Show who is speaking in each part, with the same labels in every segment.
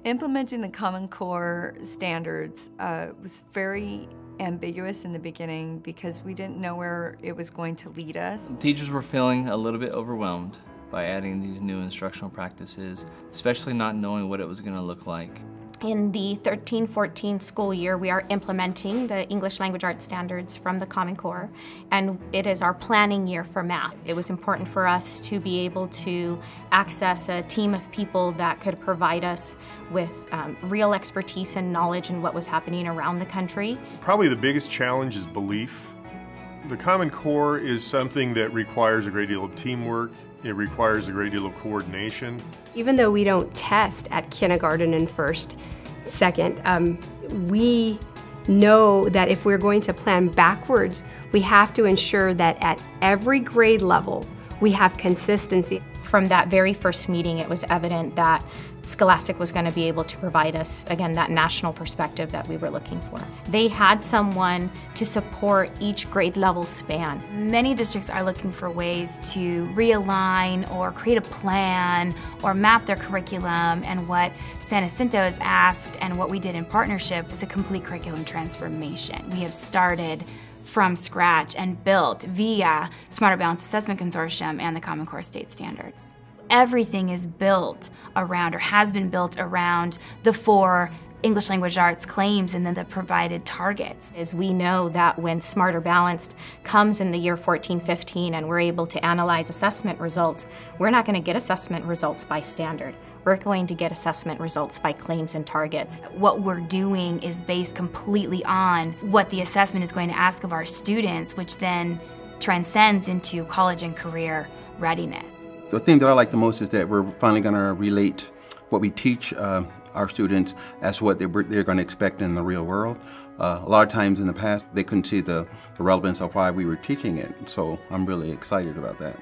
Speaker 1: Implementing the Common Core standards was very ambiguous in the beginning because we didn't know where it was going to lead us.
Speaker 2: Teachers were feeling a little bit overwhelmed by adding these new instructional practices, especially not knowing what it was going to look like.
Speaker 3: In the 13-14 school year, we are implementing the English Language Arts standards from the Common Core, and it is our planning year for math. It was important for us to be able to access a team of people that could provide us with real expertise and knowledge in what was happening around the country.
Speaker 4: Probably the biggest challenge is belief. The Common Core is something that requires a great deal of teamwork. It requires a great deal of coordination.
Speaker 5: Even though we don't test at kindergarten and first, second, we know that if we're going to plan backwards, we have to ensure that at every grade level, we have consistency.
Speaker 3: From that very first meeting, it was evident that Scholastic was going to be able to provide us, again, that national perspective that we were looking for. They had someone to support each grade level span.
Speaker 6: Many districts are looking for ways to realign or create a plan or map their curriculum, and what San Jacinto has asked and what we did in partnership is a complete curriculum transformation. We have started from scratch and built via Smarter Balanced Assessment Consortium and the Common Core state standards. Everything is built around, or has been built around, the 4 English Language Arts claims and then the provided targets.
Speaker 3: As we know that when Smarter Balanced comes in the year 14-15 and we're able to analyze assessment results, we're not going to get assessment results by standard. We're going to get assessment results by claims and targets.
Speaker 6: What we're doing is based completely on what the assessment is going to ask of our students, which then transcends into college and career readiness.
Speaker 7: The thing that I like the most is that we're finally going to relate what we teach our students as what they're going to expect in the real world. A lot of times in the past, they couldn't see the relevance of why we were teaching it, so I'm really excited about that.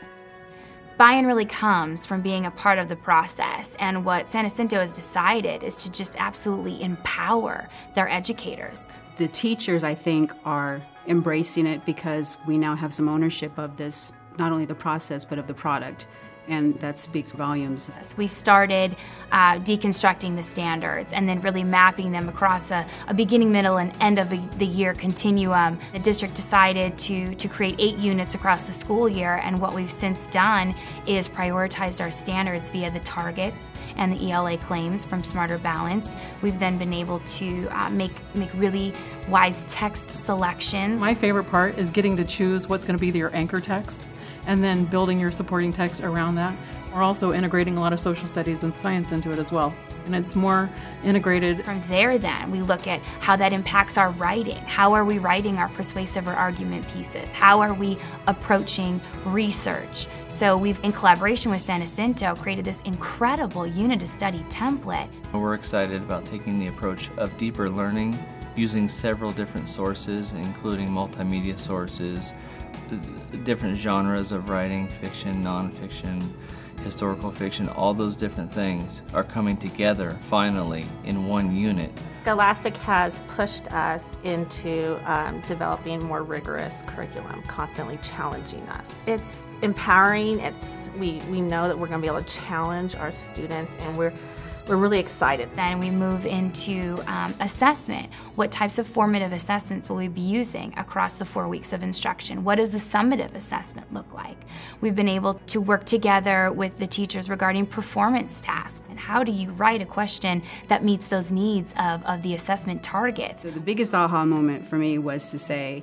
Speaker 6: Buy-in really comes from being a part of the process, and what San Jacinto has decided is to just absolutely empower their educators.
Speaker 8: The teachers, I think, are embracing it because we now have some ownership of this, not only the process, but of the product. And that speaks volumes.
Speaker 6: We started deconstructing the standards and then really mapping them across a beginning, middle, and end of the year continuum. The district decided to create 8 units across the school year, and what we've since done is prioritized our standards via the targets and the ELA claims from Smarter Balanced. We've then been able to make really wise text selections.
Speaker 9: My favorite part is getting to choose what's going to be your anchor text, and then building your supporting text around that. We're also integrating a lot of social studies and science into it as well, and it's more integrated.
Speaker 6: From there then, we look at how that impacts our writing. How are we writing our persuasive or argument pieces? How are we approaching research? So we've, in collaboration with San Jacinto, created this incredible unit of study template.
Speaker 2: We're excited about taking the approach of deeper learning, using several different sources, including multimedia sources, different genres of writing, fiction, nonfiction, historical fiction. All those different things are coming together finally in one unit.
Speaker 10: Scholastic has pushed us into developing more rigorous curriculum, constantly challenging us. It's empowering. We know that we're going to be able to challenge our students, and we're really excited.
Speaker 6: Then we move into assessment. What types of formative assessments will we be using across the 4 weeks of instruction? What does the summative assessment look like? We've been able to work together with the teachers regarding performance tasks. And how do you write a question that meets those needs of the assessment targets?
Speaker 8: So the biggest aha moment for me was to say,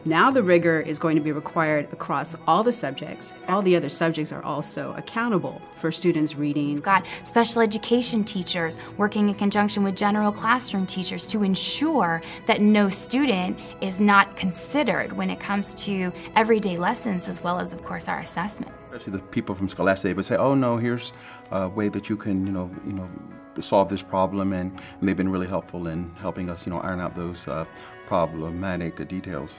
Speaker 8: now the rigor is going to be required across all the subjects. All the other subjects are also accountable for students reading.
Speaker 6: We've got special education teachers working in conjunction with general classroom teachers to ensure that no student is not considered when it comes to everyday lessons, as well as, of course, our assessments.
Speaker 7: Especially the people from Scholastic would say, oh no, here's a way that you can, solve this problem, and they've been really helpful in helping us, iron out those problematic details.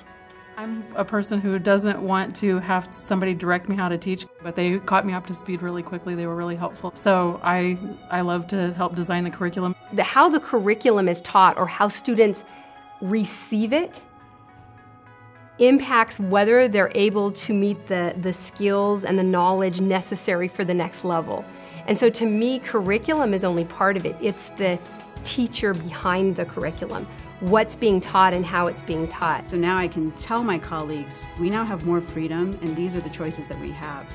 Speaker 9: I'm a person who doesn't want to have somebody direct me how to teach, but they caught me up to speed really quickly. They were really helpful. So I love to help design the curriculum.
Speaker 5: How the curriculum is taught or how students receive it impacts whether they're able to meet the skills and the knowledge necessary for the next level. And so to me, curriculum is only part of it. It's the teacher behind the curriculum, what's being taught and how it's being taught.
Speaker 8: So now I can tell my colleagues, we now have more freedom, and these are the choices that we have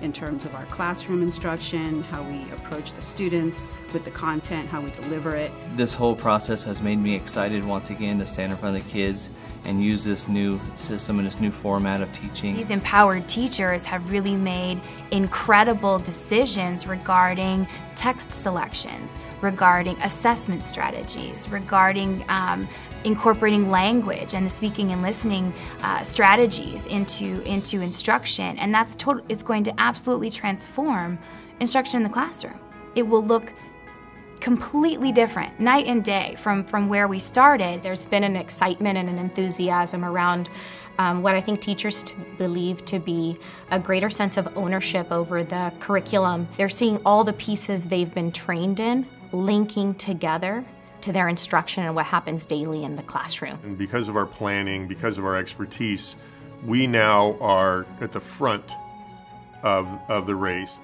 Speaker 8: in terms of our classroom instruction, how we approach the students with the content, how we deliver it.
Speaker 2: This whole process has made me excited once again to stand in front of the kids and use this new system and this new format of teaching.
Speaker 6: These empowered teachers have really made incredible decisions regarding text selections, regarding assessment strategies, regarding incorporating language and the speaking and listening strategies into instruction, and it's going to absolutely transform instruction in the classroom. It will look completely different, night and day from where we started.
Speaker 3: There's been an excitement and an enthusiasm around what I think teachers believe to be a greater sense of ownership over the curriculum. They're seeing all the pieces they've been trained in linking together to their instruction and what happens daily in the classroom.
Speaker 4: And because of our planning, because of our expertise, we now are at the front of the race.